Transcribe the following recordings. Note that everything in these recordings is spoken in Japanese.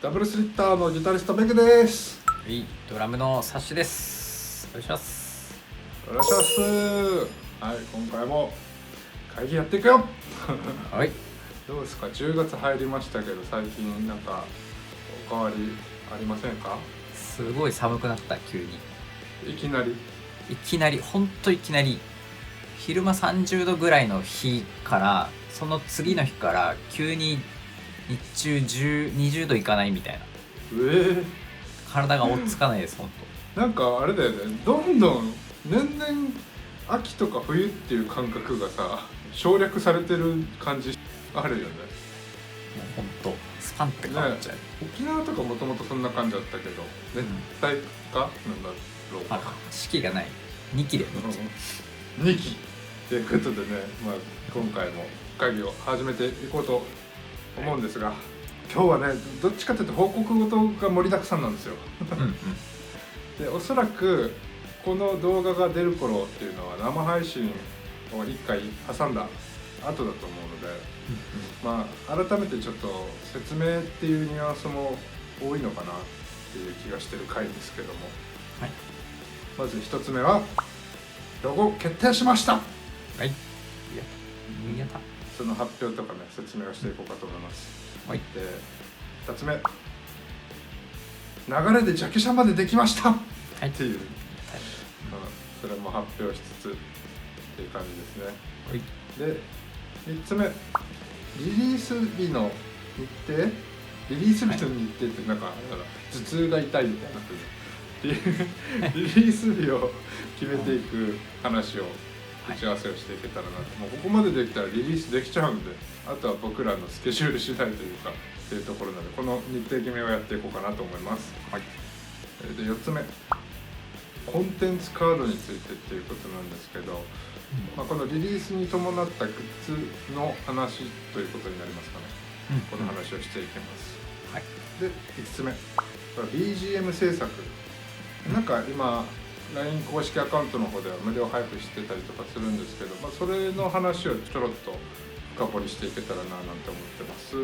ダブルスリッターのギタリストメグです。はい、ドラムのサッシュです。お願いします。お願いします。はい、今回も会議やっていくよはい。どうですか、10月入りましたけど、最近なんかお変わりありませんか？すごい寒くなった、急に。いきなりほんといきなり。昼間30度ぐらいの日から、その次の日から急に日中20度いかないみたいな。体が追っつかないです、ほんと。なんかあれだよね、どんどん年々秋とか冬っていう感覚がさ省略されてる感じあるよね。もうほんとスパンって変わっちゃう、ね、沖縄とかもともとそんな感じだったけど、熱帯か、なんだろうか、四季がない2期で2期ということでね、今回も会議を始めていこうと思うんですが、今日はね、どっちかというと報告事が盛りだくさんなんですよで、おそらくこの動画が出る頃っていうのは生配信を1回挟んだ後だと思うので、改めてちょっと説明っていうニュアンスも多いのかなっていう気がしてる回ですけども、はい、まず1つ目はロゴ決定しました。はい、やった。その発表とかね、説明をしていこうかと思います。はい、で、2つ目、流れでジャケ写までできました、っていう、それも発表しつつっていう感じですね。はい、で、3つ目、リリース日の日程、リリース日の日程ってなんか頭痛が痛いみたいなリリース日を決めていく話を打ち合わせをしていけたらなと、もうここまでできたらリリースできちゃうんで、あとは僕らのスケジュール次第というかっていうところなので、この日程決めをやっていこうかなと思います。はい、で4つ目、コンテンツカードについてっていうことなんですけど、このリリースに伴ったグッズの話ということになりますかね。この話をしていきます。はい、で5つ目、BGM 制作、なんか今 LINE 公式アカウントの方では無料配布してたりとかするんですけど、それの話をちょろっと深掘りしていけたらななんて思ってます。は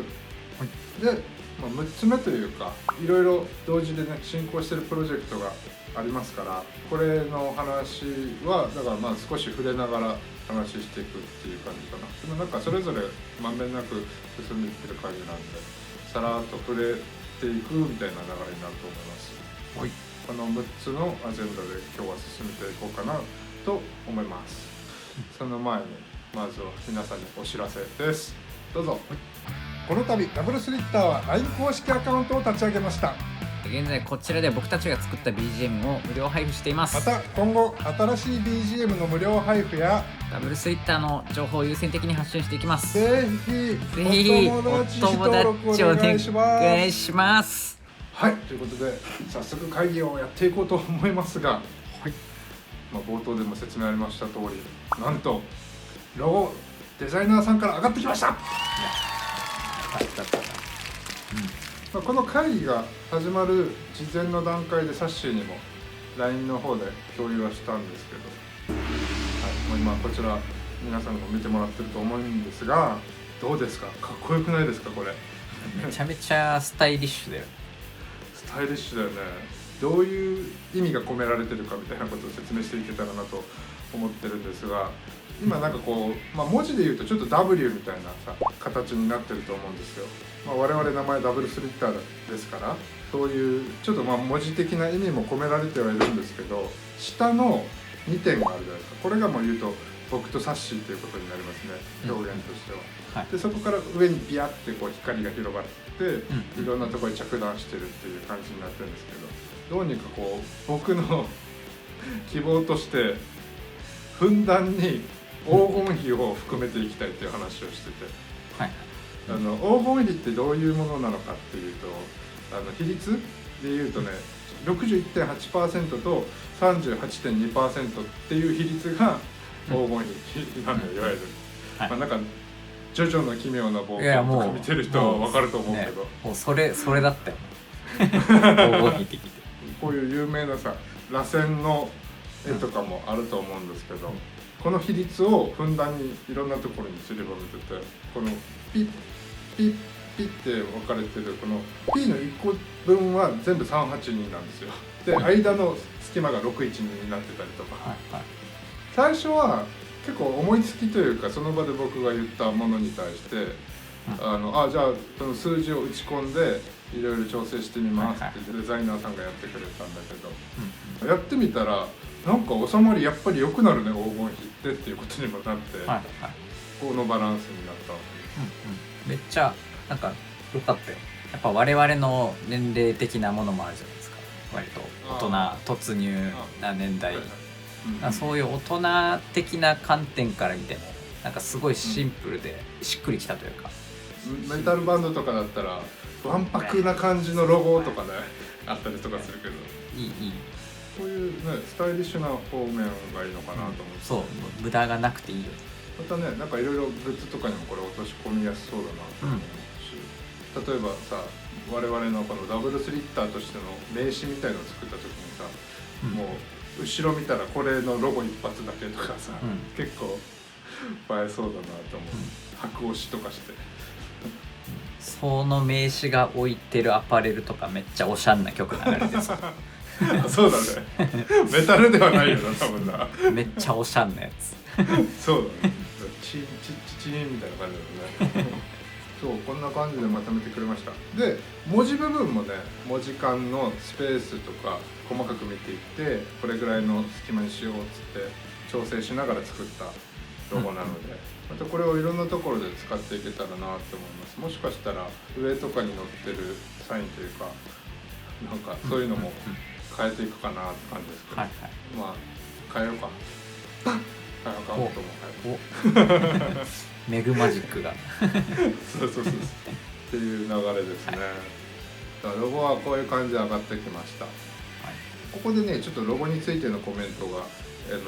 い、で、6つ目というか、いろいろ同時でね進行してるプロジェクトがありますから、これの話はだから少し触れながら話していくっていう感じかな。でもなんかそれぞれまんべんなく進んでいってる感じなんで、さらっと触れていくみたいな流れになると思います。はい、この6つのアジェンダで今日は進めていこうかなと思います。その前にまずは皆さんにお知らせです。どうぞ。この度ダブルスリッターは LINE 公式アカウントを立ち上げました。現在こちらで僕たちが作った BGM を無料配布しています。また今後新しい BGM の無料配布やダブルスリッターの情報を優先的に発信していきます。ぜひお友達登録お願いします。お願いします。はい、ということで早速会議をやっていこうと思いますが、はい、冒頭でも説明ありました通り、なんとロゴデザイナーさんから上がってきました。この会議が始まる事前の段階でサッシーにも LINE の方で共有はしたんですけど、はい、今こちら皆さんも見てもらってると思うんですが、どうですか、かっこよくないですかこれ。めちゃめちゃスタイリッシュだよ。スタイリッシュだよね。どういう意味が込められてるかみたいなことを説明していけたらなと思ってるんですが、今なんかこう、文字で言うとちょっと W みたいな形になってると思うんですよ。我々名前ダブルスリッターですから、そういうちょっと文字的な意味も込められてはいるんですけど、下の2点があるじゃないですか。これがもう言うと僕とサッシーということになりますね、表現としては。でそこから上にビヤってこう光が広がって、いろんなところに着弾してるっていう感じになってるんですけど、どうにかこう僕の希望としてふんだんに黄金比を含めていきたいっていう話をしてて、黄金比ってどういうものなのかっていうと、比率でいうとね、61.8% と 38.2% っていう比率が黄金比なのよ、いわゆる。なんかジョジョの奇妙な冒険とか見てる人は分かると思うけど、もうそれだったよ黄金比って聞いて。こういう有名なさ螺旋の絵とかもあると思うんですけど、この比率をふんだんにいろんなところに散りばめてて、このピッピッピって分かれてるこの P の1個分は全部382なんですよ。で間の隙間が612になってたりとか、はいはい、最初は結構思いつきというかその場で僕が言ったものに対して、じゃあその数字を打ち込んでいろいろ調整してみますってデザイナーさんがやってくれたんだけど、やってみたらなんか収まりやっぱり良くなるね黄金比っていうことにもなって、はいはい、このバランスになったわけです。めっちゃなんか良かったよ。やっぱ我々の年齢的なものもあるじゃないですか。割と大人突入な年代、そういう大人的な観点から見てもなんかすごいシンプルでしっくりきたというか、メタルバンドとかだったらわんぱくな感じのロゴとかねあったりとかするけど、いいこういうねスタイリッシュな方面がいいのかなと思って、そう無駄がなくていいよ。またねなんかいろいろグッズとかにもこれ落とし込みやすそうだなと思うし、例えばさ我々のこのダブルスリッターとしての名刺みたいのを作った時にさ、もう後ろ見たらこれのロゴ一発だけとかさ、結構映えそうだなと思う、白押しとかしてその名刺が置いてるアパレルとかめっちゃおしゃんな曲流れてさそうだねメタルではないよな多分なめっちゃおしゃんなやつそうだねチンみたいな感じだよねそうこんな感じでまとめてくれました。で文字部分もね文字間のスペースとか細かく見ていってこれぐらいの隙間にしようっつって調整しながら作ったロゴなので、またこれをいろんなところで使っていけたらなって思います。もしかしたら上とかに載ってるサインというかなんかそういうのも変えていくかなって感じですけど、まあ変えようかアカウントも変えようメグマジックがそうっていう流れですね、だからロゴはこういう感じで上がってきました、ここでねちょっとロゴについてのコメントが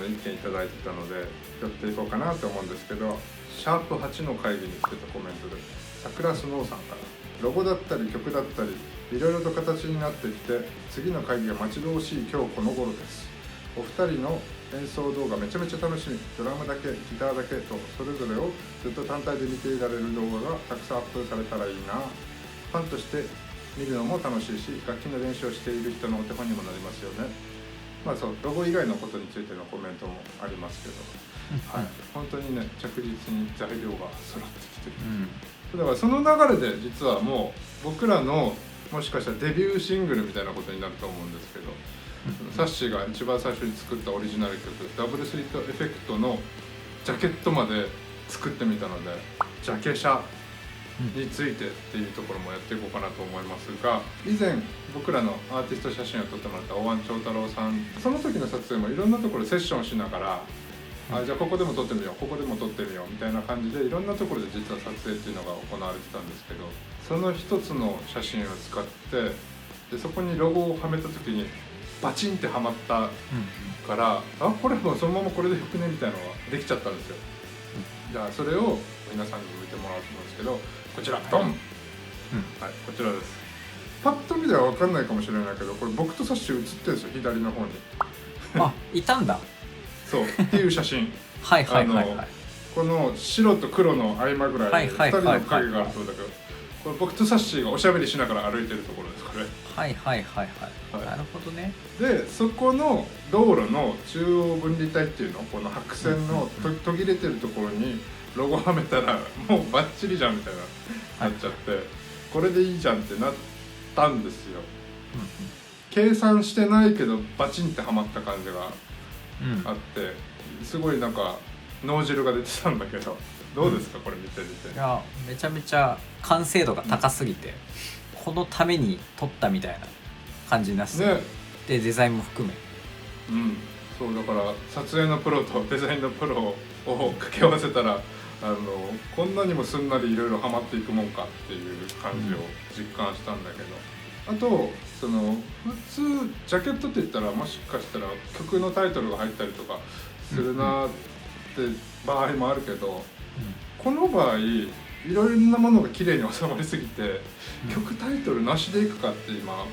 意見いただいてたのでやっていこうかなと思うんですけど、シャープ8の会議に来てたコメントで桜スノーさんからロゴだったり曲だったりいろいろと形になってきて次の会議が待ち遠しい今日この頃です。お二人の演奏動画めちゃめちゃ楽しみ、ドラムだけギターだけとそれぞれをずっと単体で見ていられる動画がたくさんアップされたらいいな。ファンとして見るのも楽しいし楽器の練習をしている人のお手本にもなりますよね。まあそうロゴ以外のことについてのコメントもありますけど、はい、本当にね着実に材料が揃ってきてる、だからその流れで実はもう僕らのもしかしたらデビューシングルみたいなことになると思うんですけど、サッシーが一番最初に作ったオリジナル曲ダブルスリットエフェクトのジャケットまで作ってみたので、ジャケ写についてっていうところもやっていこうかなと思いますが、以前僕らのアーティスト写真を撮ってもらった大湾長太郎さん、その時の撮影もいろんなところでセッションしながらじゃあここでも撮ってみようここでも撮ってみようみたいな感じでいろんなところで実は撮影っていうのが行われてたんですけど、その一つの写真を使ってでそこにロゴをはめた時にバチンってはまったから、これもそのままこれでよくねみたいなのができちゃったんですよ。じゃあそれを皆さんに見てもらうと思うんですけど、こちらドン、はい、こちらです。パッと見では分かんないかもしれないけどこれ僕とサッシー写ってるんですよ、左の方にいたんだそうっていう写真はいこの白と黒の合間ぐらいで2人の影があるそうだけど、これ僕とサッシーがおしゃべりしながら歩いてるところですこれ。はいなるほどね。でそこの道路の中央分離帯っていうのこの白線の途切れてるところにロゴはめたらもうバッチリじゃんみたいななっちゃって、これでいいじゃんってなったんですよ、計算してないけどバチンってはまった感じがあって、すごいなんか脳汁が出てたんだけどどうですか、これ見てみて。いやめちゃめちゃ完成度が高すぎて、このために撮ったみたいな感じになって、ね、でデザインも含めそうだから撮影のプロとデザインのプロを掛け合わせたらこんなにもすんなりいろいろハマっていくもんかっていう感じを実感したんだけど、あとその普通ジャケットって言ったらもしかしたら曲のタイトルが入ったりとかするなって場合もあるけど、この場合いろいろなものが綺麗に収まりすぎて、曲タイトルなしでいくかって今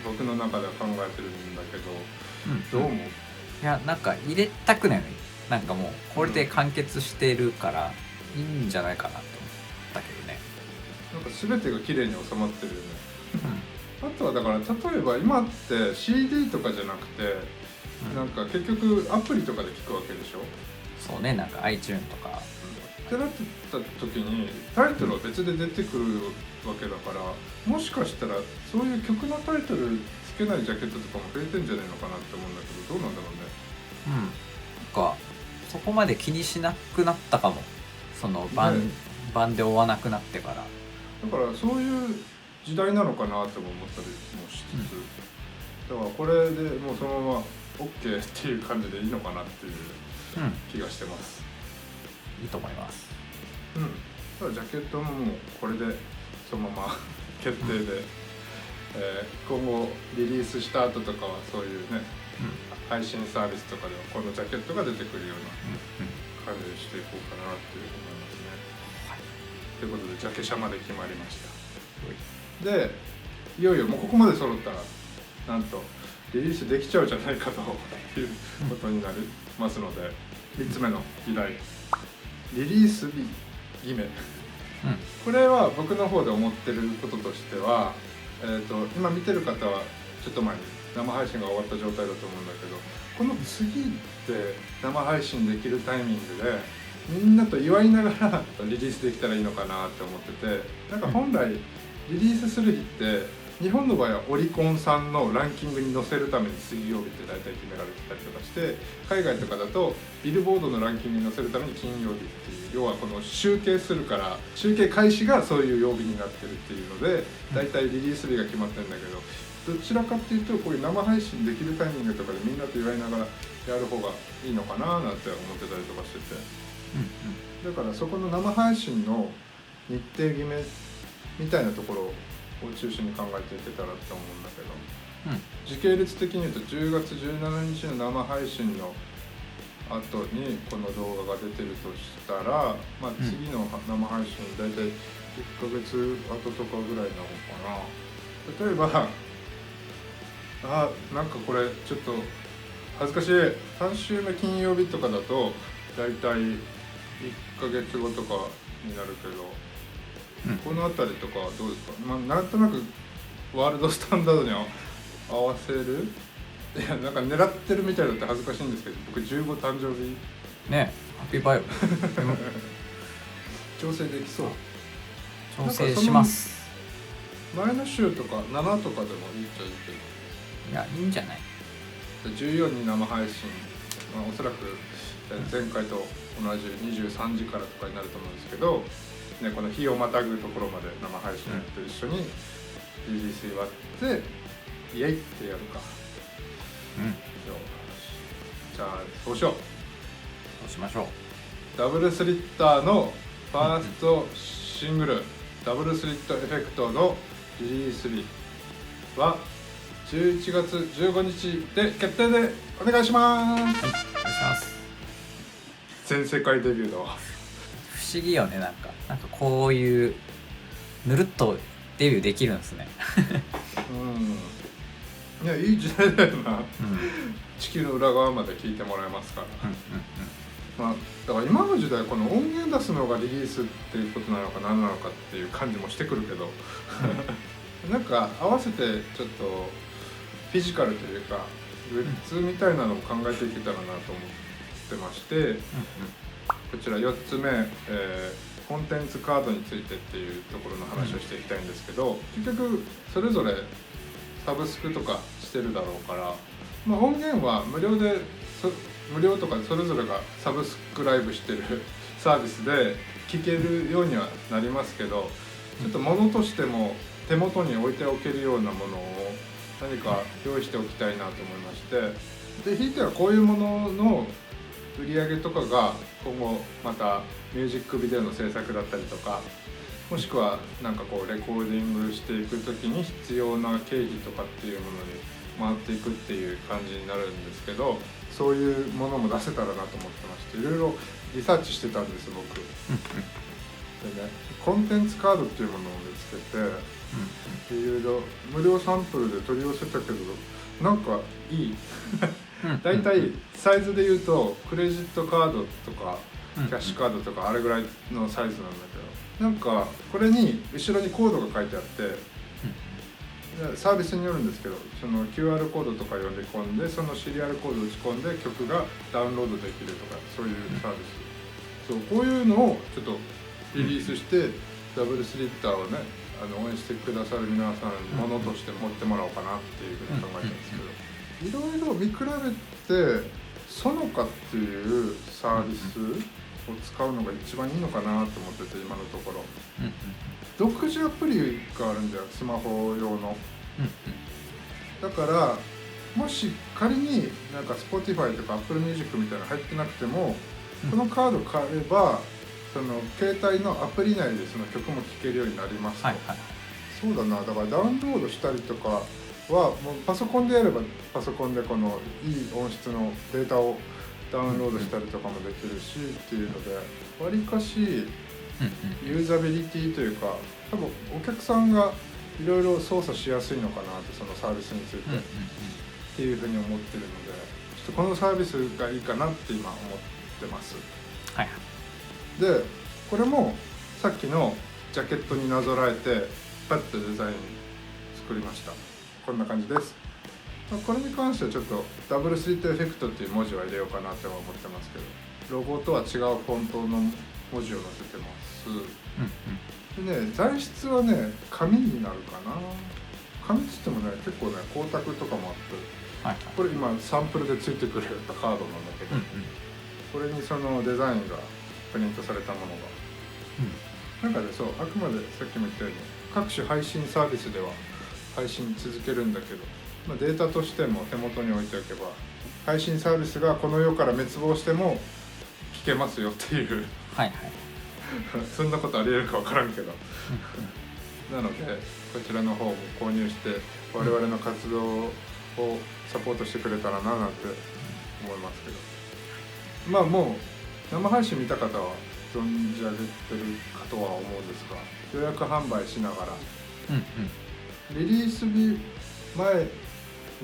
僕の中では考えてるんだけど、どう思う？いやなんか入れたくないのに、なんかもうこれで完結してるからいいんじゃないかなと思ったけどね。なんか全てが綺麗に収まってるよね。あとはだから例えば今って CD とかじゃなくて、なんか結局アプリとかで聞くわけでしょ。そうね、なんか iTunes とかってなった時にタイトルは別で出てくるわけだから、もしかしたらそういう曲のタイトルつけないジャケットとかも増えてんじゃないのかなって思うんだけど、どうなんだろうね。なんかそこまで気にしなくなったかも、その版で追わなくなってから。だからそういう時代なのかなっても思ったりもしつつ、だからこれでもうそのまま OK っていう感じでいいのかなっていう気がしてます。いいと思います。ただジャケットももうこれでそのまま決定で、今後リリースした後とかはそういうね、配信サービスとかではこのジャケットが出てくるような感じにしていこうかなって思いますね。ということでジャケ写まで決まりました。でいよいよもうここまで揃ったらなんとリリースできちゃうじゃないかということになりますので、3つ目の議題、リリース日決め、これは僕の方で思ってることとしては、今見てる方はちょっと前に生配信が終わった状態だと思うんだけど、この次って生配信できるタイミングでみんなと祝いながらリリースできたらいいのかなって思ってて、なんか本来リリースする日って日本の場合はオリコンさんのランキングに載せるために水曜日って大体決められてたりとかして、海外とかだとビルボードのランキングに載せるために金曜日っていう、要はこの集計するから集計開始がそういう曜日になってるっていうので大体リリース日が決まってるんだけど、どちらかっていうとこういう生配信できるタイミングとかでみんなと祝いながらやる方がいいのかななんて思ってたりとかしてて、だからそこの生配信の日程決めみたいなところを中心に考えていけたらって思うんだけど、時系列的に言うと10月17日の生配信の後にこの動画が出てるとしたら、まあ、次の生配信大体1ヶ月後とかぐらいなのかな。例えばなんかこれちょっと恥ずかしい、3週目金曜日とかだと大体1ヶ月後とかになるけど、この辺りとかどうですか。なんとなくワールドスタンダードに合わせる、いやなんか狙ってるみたいだって恥ずかしいんですけど、僕15誕生日ね、ハッピーバイオ調整できそう。調整します。前の週とか7とかでもいいっちゃいいけど、いやいいんじゃない。14に生配信、おそらく前回と同じ23時からとかになると思うんですけど、ね、この日をまたぐところまで生配信と一緒にリリース祝ってイエイってやるか。じゃあそうしよう。そうしましょう。ダブルスリッターのファーストシングル、ダブルスリットエフェクトのリリース日は11月15日で決定でお願いします。お願いします。全世界デビューだわ。不思議よね、なんかこういうぬるっとデビューできるんですねいやいい時代だよな、地球の裏側まで聞いてもらえますから、だから今の時代この音源出すのがリリースっていうことなのか何なのかっていう感じもしてくるけどなんか合わせてちょっとフィジカルというかグッズみたいなのも考えていけたらなと思ってまして、こちら4つ目、コンテンツカードについてっていうところの話をしていきたいんですけど、結局それぞれサブスクとかしてるだろうから、音源は無料とかそれぞれがサブスクライブしてるサービスで聴けるようにはなりますけど、ちょっと物としても手元に置いておけるようなものを何か用意しておきたいなと思いまして、でひいてはこういうものの売り上げとかが今後またミュージックビデオの制作だったりとか、もしくはなんかこうレコーディングしていく時に必要な経費とかっていうものに回っていくっていう感じになるんですけど、そういうものも出せたらなと思ってまして、いろいろリサーチしてたんです僕でね、コンテンツカードっていうものを見つけて、いろいろ無料サンプルで取り寄せたけどなんかいいだいたいサイズで言うとクレジットカードとかキャッシュカードとかあれぐらいのサイズなんだなんかこれに後ろにコードが書いてあって、サービスによるんですけど、その QR コードとか読み込んで、そのシリアルコードを打ち込んで曲がダウンロードできるとか、そういうサービス、そうこういうのをちょっとリリースして、ダブルスリッターをね、応援してくださる皆さんにものとして持ってもらおうかなっていうふうに考えてるんですけど、いろいろ見比べてソノカっていうサービスを使うのが一番いいのかなと思ってて、今のところ。独自アプリがあるんだよ、スマホ用の。だからもし仮になんか Spotify とか Apple Music みたいなの入ってなくても、このカード買えばその携帯のアプリ内でその曲も聴けるようになりますと、そうだな、だからダウンロードしたりとかはもうパソコンでやればパソコンでこのいい音質のデータをダウンロードしたりとかもできるしっていうので、わりかしユーザビリティというか、多分お客さんがいろいろ操作しやすいのかなって、そのサービスについてっていうふうに思ってるので、ちょっとこのサービスがいいかなって今思ってます。でこれもさっきのジャケットになぞらえてパッとデザイン作りました。こんな感じです。これに関してはちょっとダブルスリットエフェクトっていう文字は入れようかなって思ってますけど、ロゴとは違うフォントの文字を載せてます。でね、材質はね紙になるかな。紙っつってもね結構ね光沢とかもあって、これ今サンプルでついてくるカードなんだけど、これにそのデザインがプリントされたものが、なんかね、そうあくまでさっきも言ったように各種配信サービスでは配信続けるんだけど、データとしても手元に置いておけば、配信サービスがこの世から滅亡しても聞けますよっていうそんなことありえるか分からんけどなのでこちらの方も購入して我々の活動をサポートしてくれたらななんて思いますけど、もう生配信見た方は存じ上げてるかとは思うんですが、予約販売しながら、リリース日前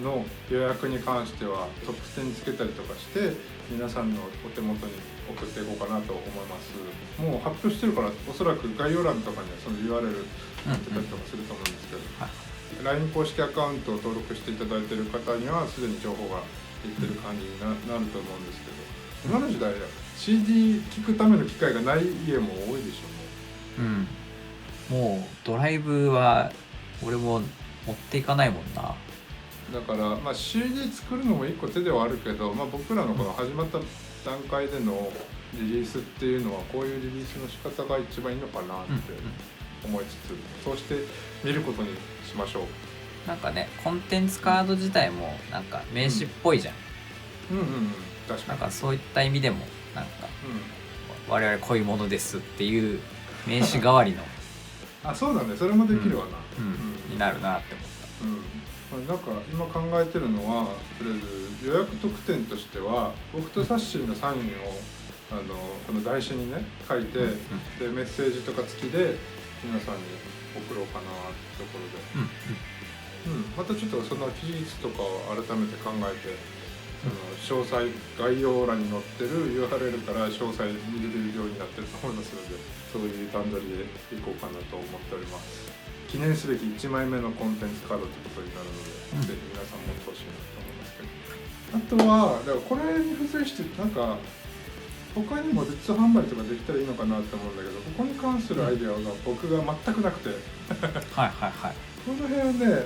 の予約に関してはトップ10につけたりとかして皆さんのお手元に送っていこうかなと思います。もう発表してるからおそらく概要欄とかにはその URL 載ってたりとかすると思うんですけど、LINE 公式アカウントを登録していただいている方にはすでに情報がいってる感じになると思うんですけど、今の時代 CD 聴くための機会がない家も多いでしょうね。もうドライブは俺も持っていかないもんな。だから、CD 作るのも一個手ではあるけど、僕らのこの始まった段階でのリリースっていうのはこういうリリースの仕方が一番いいのかなって思いつつ、そうして見ることにしましょう。なんかね、コンテンツカード自体もなんか名刺っぽいじゃん。確かに。なんかそういった意味でもなんか、我々こういうものですっていう名刺代わりのそうだね、それもできるわな、になるなって思った。なんか今考えてるのは、とりあえず予約特典としては僕とサッシーのサインをこの台紙にね書いて、でメッセージとか付きで皆さんに送ろうかなってところで、またちょっとその期日とかを改めて考えて、その詳細概要欄に載ってる URL から詳細見れるようになってると思いますので、そういう段取りでいこうかなと思っております。記念すべき1枚目のコンテンツカードということになるので、ぜひ皆さん持ってほしいなと思いますけど、あとはだからこれに付随してなんか他にもグッズ販売とかできたらいいのかなって思うんだけど、ここに関するアイデアが僕が全くなくてこの辺はね、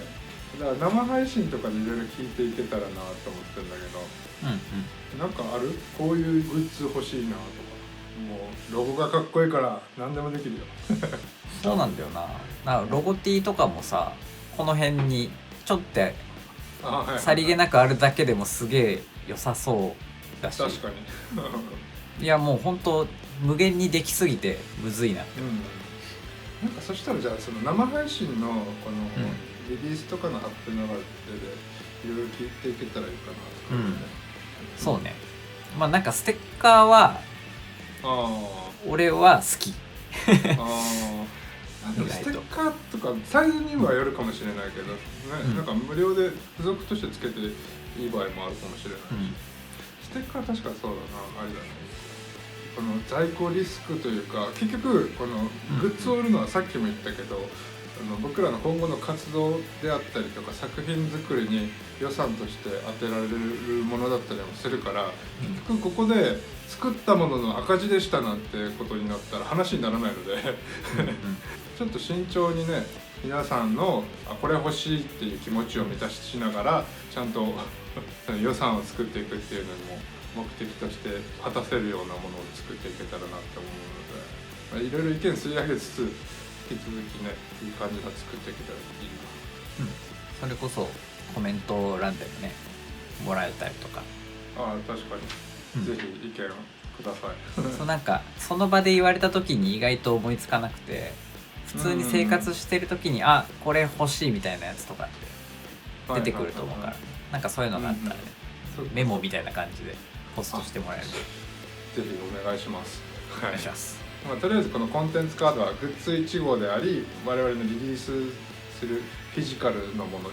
だから生配信とかでいろいろ聞いていけたらなと思ってるんだけど、なんかある？こういうグッズ欲しいなとか、もうロゴがかっこいいから何でもできるよそうなんだよな。なんかロゴ T とかもさ、この辺にちょっとさりげなくあるだけでもすげえ良さそうだし、確かにいやもう本当無限にできすぎてむずいなって、なんかそしたらじゃあその生配信のこのリリースとかの発表の中でいろいろ聞いていけたらいいかなとか、そうね。なんかステッカーは俺は好きステッカーとかサイズにはよるかもしれないけど、なんか無料で付属としてつけていい場合もあるかもしれないし、ステッカー確かそうだな、ありだね。この在庫リスクというか、結局このグッズを売るのはさっきも言ったけど、僕らの今後の活動であったりとか作品作りに予算として当てられるものだったりもするから、結局ここで作ったものの赤字でしたなんてことになったら話にならないのでちょっと慎重にね、皆さんのこれ欲しいっていう気持ちを満たしながらちゃんと予算を作っていくっていうのも目的として果たせるようなものを作っていけたらなって思うので、いろいろ意見吸い上げつつ引き続きね、いい感じの作っていけたらいいな。それこそコメント欄でもねもらえたりとか、確かに、ぜひ意見くださいそうなんかその場で言われた時に意外と思いつかなくて、普通に生活してる時にこれ欲しいみたいなやつとかって出てくると思うから、なんかそういうのがあったらね、メモみたいな感じでポストしてもらえるとぜひお願いします。お願いします。とりあえずこのコンテンツカードはグッズ1号であり、我々のリリースするフィジカルのもの、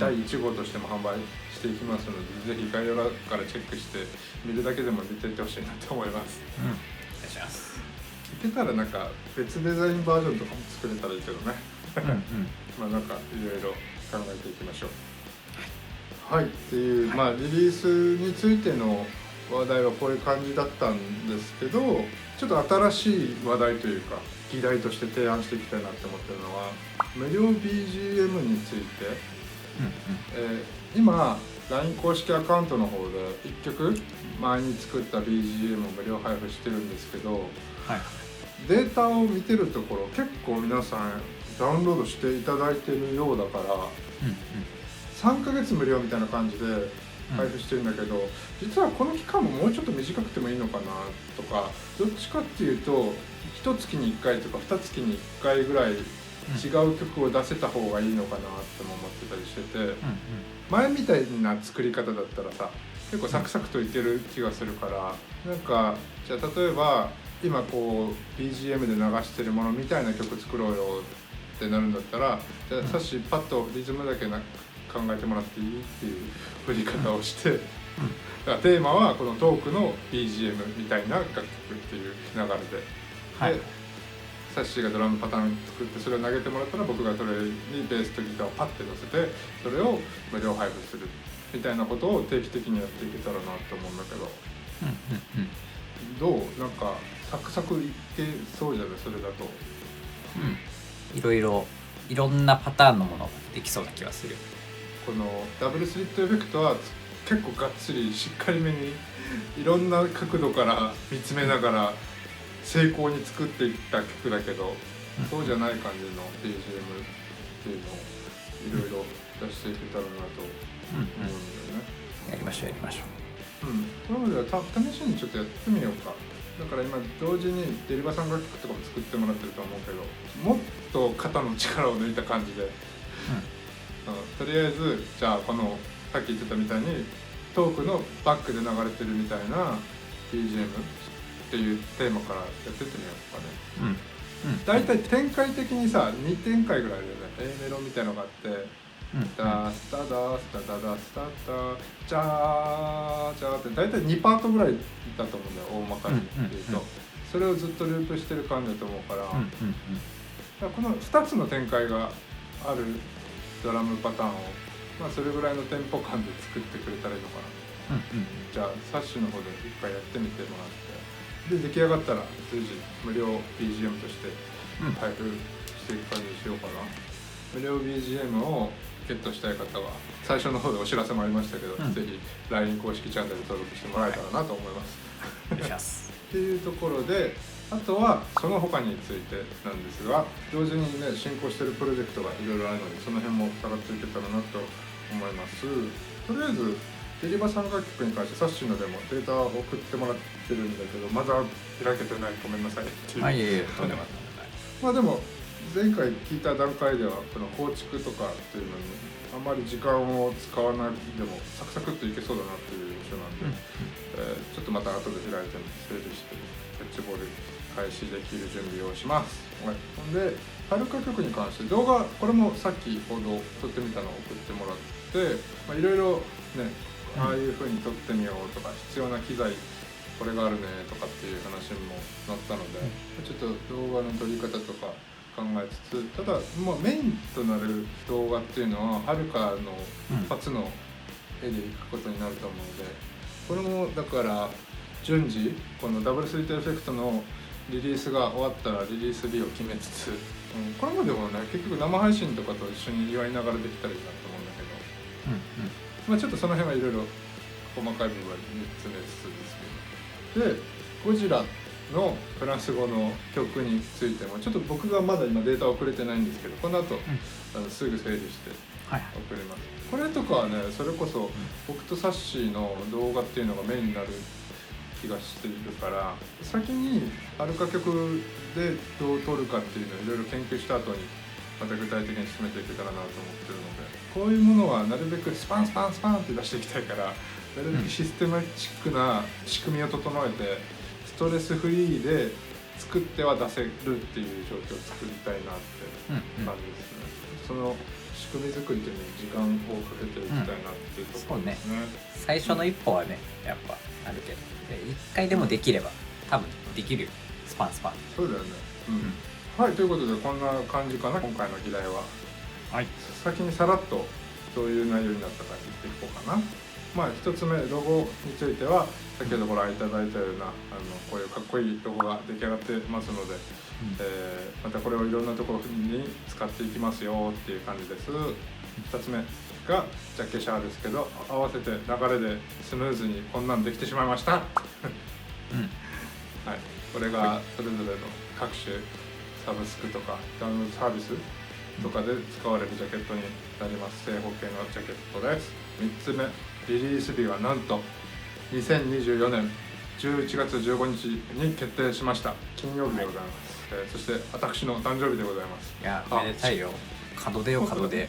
第1号としても販売していきますので、ぜひ概要欄からチェックして見るだけでも見ていってほしいなと思います。お願いします。いけたらなんか別デザインバージョンとかも作れたらいいけどねなんかいろいろ考えていきましょう。はいっていう、リリースについての話題はこういう感じだったんですけど、ちょっと新しい話題というか議題として提案していきたいなって思ってるのは、無料 BGM について、今 LINE 公式アカウントの方で1曲前に作った BGM を無料配布してるんですけど、データを見てるところ結構皆さんダウンロードしていただいてるようだから、3ヶ月無料みたいな感じで配布してるんだけど、実はこの期間ももうちょっと短くてもいいのかなとか、どっちかっていうと1月に1回とか2月に1回ぐらい違う曲を出せた方がいいのかなっても思ってたりしてて、前みたいな作り方だったらさ結構サクサクといける気がするから、なんかじゃあ例えば今こう BGM で流してるものみたいな曲作ろうよってなるんだったら、じゃあさっしパッとリズムだけ考えてもらっていいっていう振り方をして、だからテーマはこのトークの BGM みたいな楽曲っていう流れで、サッシーがドラムパターン作ってそれを投げてもらったら、僕がそれにベースとギターをパッて乗せてそれを無料配布するみたいなことを定期的にやっていけたらなと思うんだけど、どうなんかサクサクいけそうじゃないそれだと。いろんなパターンのものができそうな気がする。このダブルスリットエフェクトは結構がっつりしっかりめにいろんな角度から見つめながら精巧に作っていった曲だけど、そうじゃない感じの BGM っていうのをいろいろ出していけたらなと思うんだよね。やりましょう。なので試しにちょっとやってみようか。だから今同時にデリバさん楽曲とかも作ってもらってると思うけど、もっと肩の力を抜いた感じで、とりあえずじゃあこのさっき言ってたみたいにトークのバックで流れてるみたいな BGM っていうテーマからやってってみようかね。だいたい展開的にさ2展開ぐらいだよね。A メロみたいのがあって、ダスタダスタダダスタダジャージャーってだいたい2パートぐらいだと思うんだよ、大まかにっていうと。それをずっとループしてる感じだと思うから、この2つの展開があるドラムパターンを、それぐらいのテンポ感で作ってくれたらいいのかな。じゃあサッシュの方で一回やってみてもらって、で出来上がったら随時無料 BGM として配布していく感じにしようかな。無料 BGM をゲットしたい方は最初の方でお知らせもありましたけど、ぜひ LINE 公式チャンネル登録してもらえたらなと思います。お願いします。っていうところで、あとはその他についてなんですが、同時にね進行しているプロジェクトがいろいろあるので、その辺も伺っていけたらなと思います。とりあえずデリバさん楽曲に関してサッシーのでもデータを送ってもらってるんだけど、まだ開けてない、ごめんなさいっていう。とんでもない。でも前回聞いた段階ではこの構築とかっていうのにあんまり時間を使わないでもサクサクっといけそうだなっていう印象なんで、ちょっとまた後で開いて整理してキャッチボール開始できる準備をします。ほんではるか曲に関して動画、これもさっきほど撮ってみたのを送ってもらって、いろいろねああいう風に撮ってみようとか、必要な機材これがあるねとかっていう話にもなったので、ちょっと動画の撮り方とか考えつつ、ただ、メインとなる動画っていうのははるかの一発の絵でいくことになると思うので、これもだから順次このダブルスリートエフェクトのリリースが終わったらリリース日を決めつつ、これまでもね結局生配信とかと一緒に祝いながらできたらいいなと思うんだけど、ちょっとその辺はいろいろ細かい部分は詰めつつですけど、でゴジラのフランス語の曲についてもちょっと僕がまだ今データ送れてないんですけど、この後、すぐ整理して送ります、これとかはねそれこそ僕とサッシーの動画っていうのがメインになる気がしているから、先にはるか曲でどう撮るかっていうのをいろいろ研究した後にまた具体的に進めていけたらなと思ってるので、こういうものはなるべくスパンって出していきたいから、なるべくシステマチックな仕組みを整えてストレスフリーで作っては出せるっていう状況を作りたいなって感じですね。その仕組み作りというのに時間をかけていきたいなっていうところですね。最初の一歩はねやっぱあるけど、一回でもできれば多分できるよ、スパン。そうだよね、はい、ということでこんな感じかな今回の議題は。先にさらっとどういう内容になったか言っていこうかな。一つ目ロゴについては先ほどご覧いただいたようなこういうかっこいいロゴが出来上がってますので、またこれをいろんなところに使っていきますよっていう感じです。2つ目がジャケシャーですけど、合わせて流れでスムーズにこんなんできてしまいましたはい、これがそれぞれの各種サブスクとかダウンロードサービスとかで使われるジャケットになります。正方形のジャケットです。3つ目リリース日はなんと2024年11月15日に決定しました。金曜日でございます、そして私の誕生日でございます。いやめでたいよ、門出門出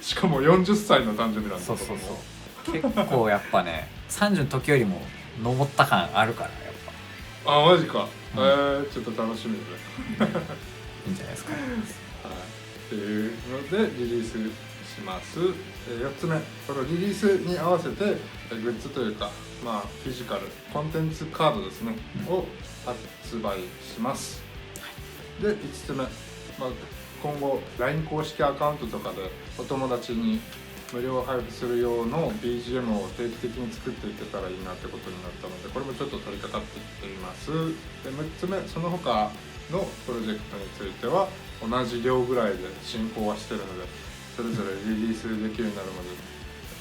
しかも40歳の誕生日なんです。そう結構やっぱね30の時よりも登った感あるから、やっぱマジか、ちょっと楽しみでいいんじゃないですか、っていうのでリリースします。4つ目、このリリースに合わせてグッズというか、フィジカルコンテンツカードですね、を発売します。で5つ目、今後 LINE 公式アカウントとかでお友達に無料配布する用の BGM を定期的に作っていけたらいいなってことになったので、これもちょっと取り掛かってきています。で6つ目、その他のプロジェクトについては同じ量ぐらいで進行はしてるので、それぞれリリースできるようになるので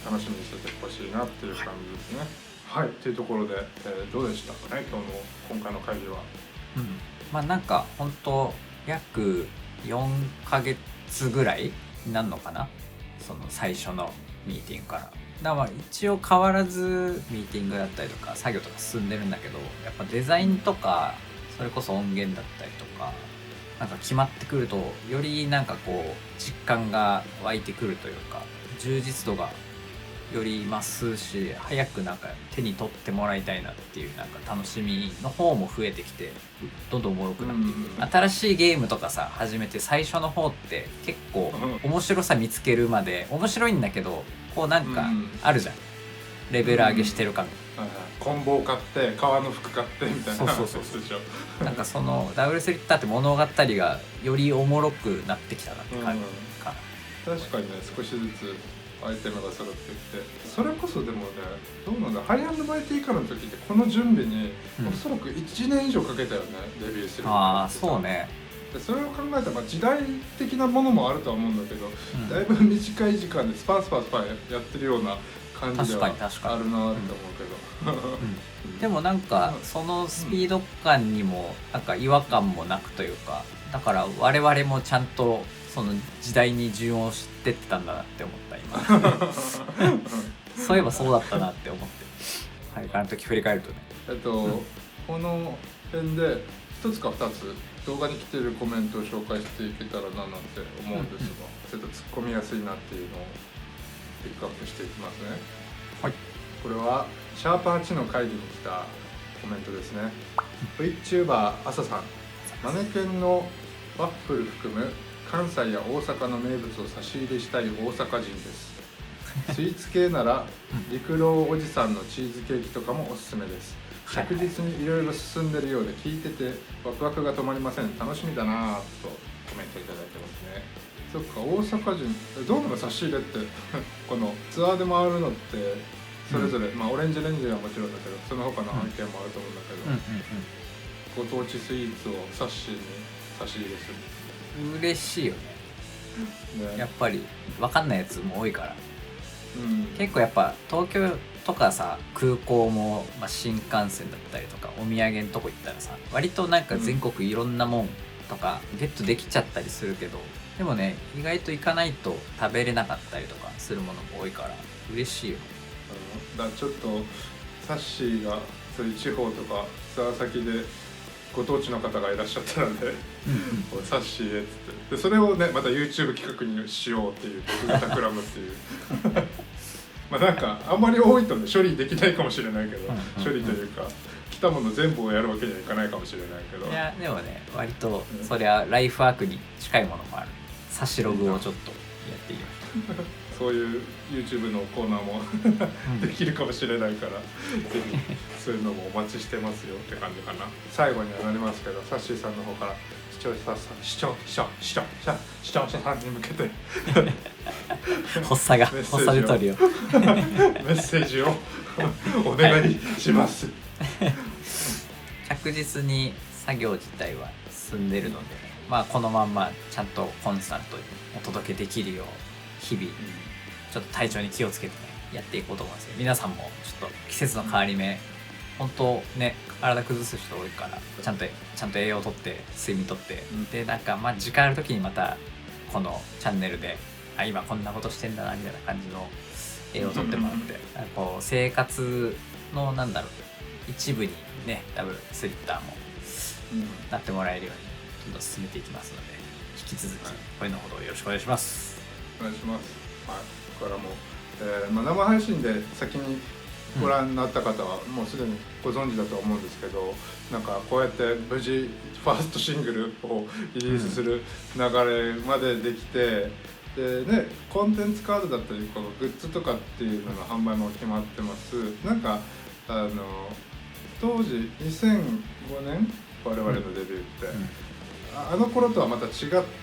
楽しみにしててほしいなっていう感じですね。はい、というところで、どうでしたかね今回の会議は。なんか本当約4ヶ月ぐらいになるのかな、その最初のミーティングから。だから一応変わらずミーティングだったりとか作業とか進んでるんだけど、やっぱデザインとかそれこそ音源だったりとかなんか決まってくるとよりなんかこう実感が湧いてくるというか、充実度がより増すし、早くなんか手に取ってもらいたいなっていうなんか楽しみの方も増えてきて、どんどんおもろくなっていく。新しいゲームとかさ始めて最初の方って結構面白さ見つけるまで面白いんだけど、こうなんかあるじゃん、レベル上げしてる感。コンボを買って革の服買ってみたいな。そうなんかそのダブルスリッターって物語がよりおもろくなってきたなって感じかな。確かにね、少しずつアイテムが揃ってきて、それこそでもね、どうなんだ、ハイアンドバイティーからの時ってこの準備におそらく1年以上かけたよね、デビューする。そうね。でそれを考えたら、時代的なものもあるとは思うんだけど、だいぶ短い時間でスパンやってるような感じではあるなって思うけど、でもなんかそのスピード感にもなんか違和感もなくというか、だから我々もちゃんとその時代に順応してってたんだなって思った今そういえばそうだったなって思って、あの時振り返るとね、この辺で1つか2つ動画に来てるコメントを紹介していけたらななんて思うんですが、ちょっと突っ込みやすいなっていうのをピックアップしていきますね。はい、これはシャープ8の会議に来たコメントですね。 VTuber 朝さん、マネケンのワッフル含む関西や大阪の名物を差し入れしたい大阪人ですスイーツ系なら陸老おじさんのチーズケーキとかもおすすめです。着実にいろいろ進んでるようで聞いててワクワクが止まりません。楽しみだなぁとコメントいただいてますね。そっか、大阪人どうなの差し入れってこのツアーで回るのってそれぞれ、まあオレンジレンジはもちろんだけどその他の案件もあると思うんだけど、ご当地スイーツをサッシーに差し入れする。嬉しいよね。やっぱり分かんないやつも多いから、結構やっぱ東京とかさ空港も、まあ、新幹線だったりとかお土産のとこ行ったらさ割となんか全国いろんなもんとかゲットできちゃったりするけど、でもね意外と行かないと食べれなかったりとかするものも多いから嬉しいよ。だからちょっとサッシーがそういう地方とかツアー先でご当地の方がいらっしゃったらね、サッシーへっつってでそれをねまた YouTube 企画にしようっていう僕が企むっていうまあなんかあんまり多いとね処理できないかもしれないけど、処理というか来たもの全部をやるわけにはいかないかもしれないけど、いやでもね割とそりゃライフワークに近いものもある。サシログをちょっとやっているそういう YouTube のコーナーもできるかもしれないから、ぜひそういうのもお待ちしてますよって感じかな。最後にはなりますけど、サッシーさんの方から視聴者さんに向けて発作出とるよメッセージをお願いします。着実に作業自体は進んでるので、まあこのまんまちゃんとコンスタントにお届けできるよう日々ちょっと体調に気をつけてねやっていこうと思いますよ。皆さんもちょっと季節の変わり目本当ね体崩す人多いからちゃんと栄養をとって睡眠とって、でなんかまあ時間ある時にまたこのチャンネルで今こんなことしてんだなみたいな感じの栄養をとってもらって、こう生活のなんだろう一部にねダブルスリッターもなってもらえるようにどんどん進めていきますので、引き続きこれのほどよろしくお願いします。お願いします。はい、ここからも、生配信で先にご覧になった方はもうすでにご存知だと思うんですけど、なんかこうやって無事ファーストシングルをリリースする流れまでできて、でねコンテンツカードだったりこのグッズとかっていうのの販売も決まってます。なんか当時2005年我々のデビューって、あの頃とはまた違っ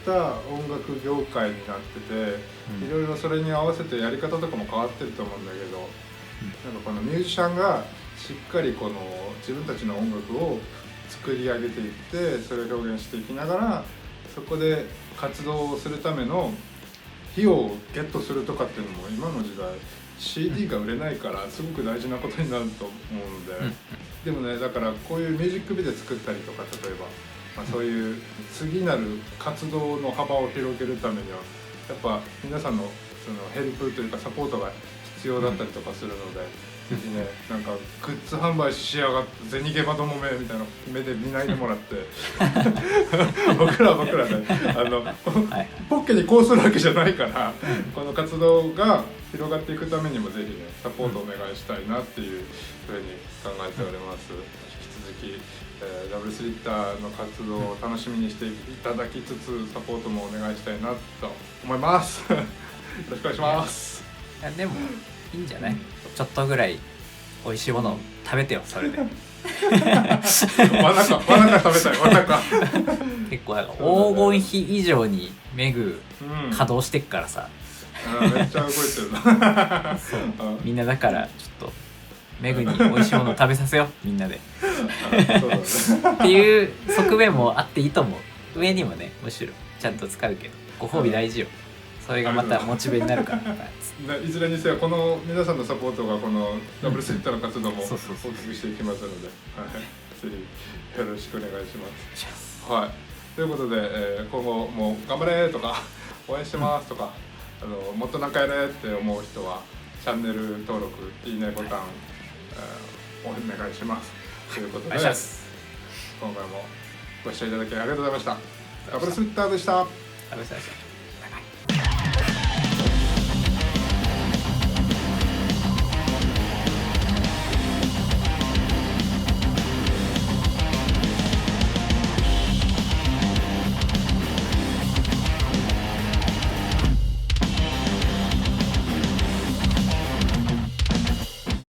た音楽業界になってて、いろいろそれに合わせてやり方とかも変わってると思うんだけど、なんかこのミュージシャンがしっかりこの自分たちの音楽を作り上げていってそれを表現していきながらそこで活動をするための費用をゲットするとかっていうのも今の時代 CD が売れないからすごく大事なことになると思うんで、でもねだからこういうミュージックビデオ作ったりとか例えば、そういう次なる活動の幅を広げるためにはやっぱ皆さんのそのヘルプというかサポートが必要だったりとかするので、ぜひねなんかグッズ販売しやがって銭ゲバどもめみたいな目で見ないでもらって僕らねポッケにこうするわけじゃないからこの活動が広がっていくためにもぜひねサポートお願いしたいなっていうふうに考えております。引き続きダブルスリッターの活動を楽しみにしていただきつつサポートもお願いしたいなと思いますよろしくお願いします。いやでもいいんじゃない、ちょっとぐらい美味しいものを食べてよそれでわなか食べたいわなか結構なんか黄金比以上にメグ稼働してっからさ、めっちゃ動いてるなそうみんなだからちょっとメグに美味しいものを食べさせようみんなでそうだねっていう側面もあっていいと思う。上にもねむしろちゃんと使うけどご褒美大事よ。それがまたモチベになるからいずれにせよこの皆さんのサポートがこのダブルスリッターの活動も大きくしていきますので、ぜひよろしくお願いします。はい、ということで、今後も頑張れとか応援してますとか、もっとなんかやれって思う人はチャンネル登録いいねボタン、お願いします。ということで今回もご視聴いただきありがとうございました。ダブルスリッターでした。食べさせて